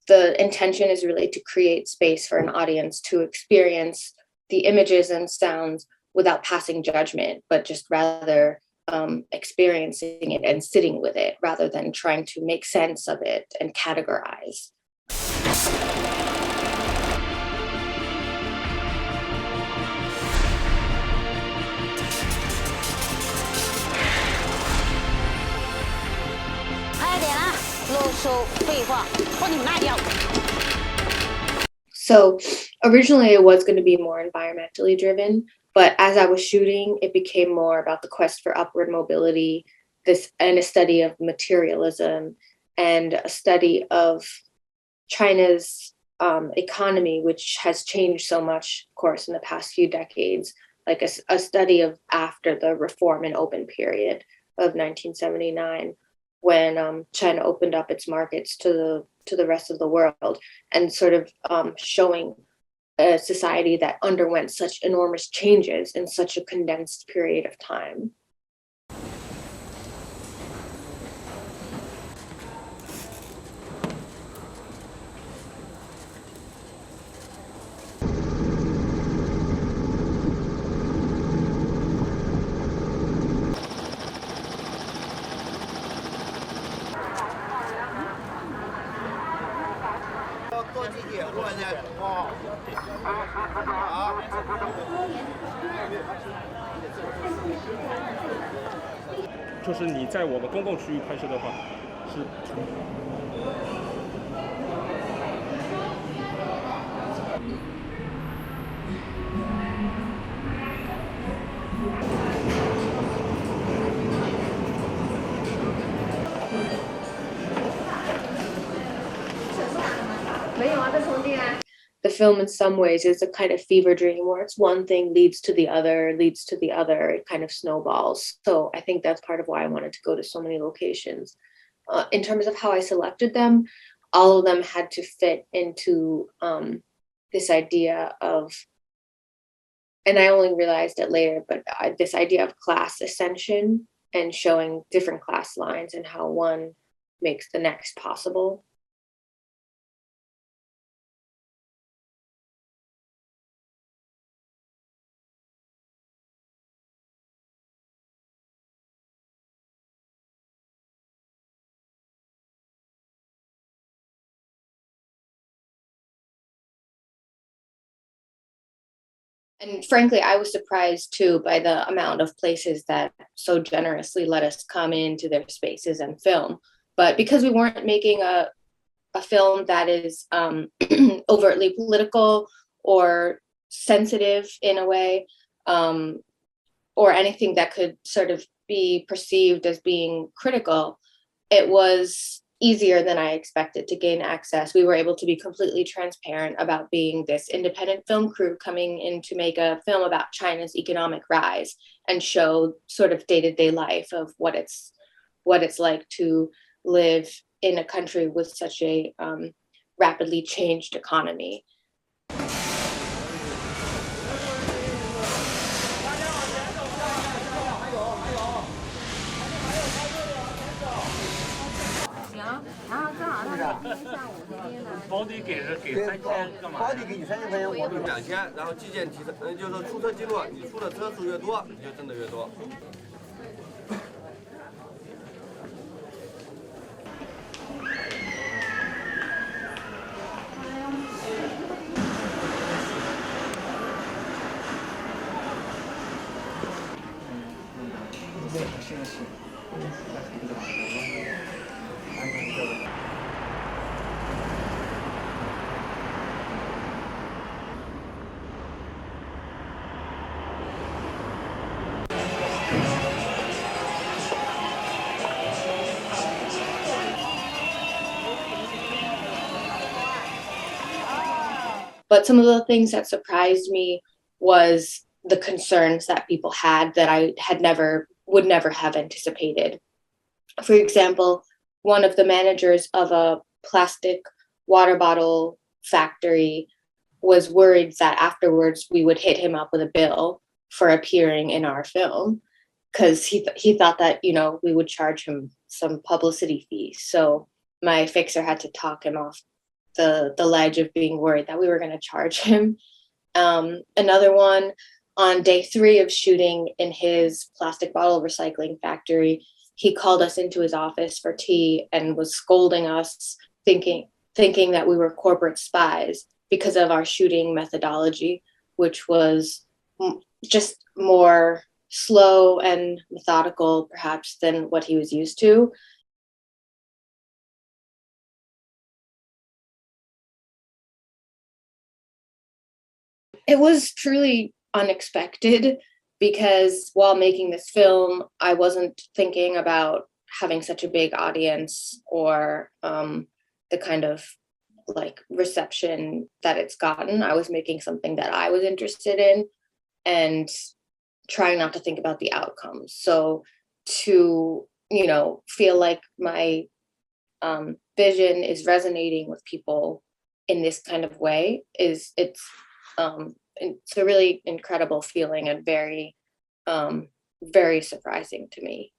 the intention is really to create space for an audience to experience the images and sounds without passing judgment, but just rather experiencing it and sitting with it rather than trying to make sense of it and categorize. So originally it was going to be more environmentally driven, but as I was shooting, it became more about the quest for upward mobility, and a study of materialism and a study of China's economy, which has changed so much, of course, in the past few decades, like a study of after the reform and open period of 1979, when China opened up its markets to the rest of the world, and sort of showing a society that underwent such enormous changes in such a condensed period of time.就是你在我们公共区域拍摄的话，是。The film in some ways is a kind of fever dream where it's one thing leads to the other, it kind of snowballs. So I think that's part of why I wanted to go to so many locations. In terms of how I selected them, all of them had to fit into this idea of, and I only realized it later, but this idea of class ascension and showing different class lines and how one makes the next possible. And frankly, I was surprised too by the amount of places that so generously let us come into their spaces and film. But because we weren't making a film that is overtly political or sensitive in a way, or anything that could sort of be perceived as being critical, it was easier than I expected to gain access. We were able to be completely transparent about being this independent film crew coming in to make a film about China's economic rise and show sort of day-to-day life of what it's like to live in a country with such a rapidly changed economy.保底给3000干嘛？保底给你3000块钱，我给2000，然后基建提升，就是说出车记录，你出的车数越多，你就挣得越多。But some of the things that surprised me was the concerns that people had that I would never have anticipated. For example, one of the managers of a plastic water bottle factory was worried that afterwards we would hit him up with a bill for appearing in our film, because he thought that, we would charge him some publicity fee. So my fixer had to talk him off the ledge of being worried that we were going to charge him. Another one, on day 3 of shooting in his plastic bottle recycling factory, he called us into his office for tea and was scolding us, thinking that we were corporate spies because of our shooting methodology, which was just more slow and methodical, perhaps, than what he was used to. It was truly unexpected because while making this film, I wasn't thinking about having such a big audience or the kind of like reception that it's gotten. I was making something that I was interested in and trying not to think about the outcomes. So to, you know, feel like my vision is resonating with people in this kind of way it's a really incredible feeling and very, very surprising to me.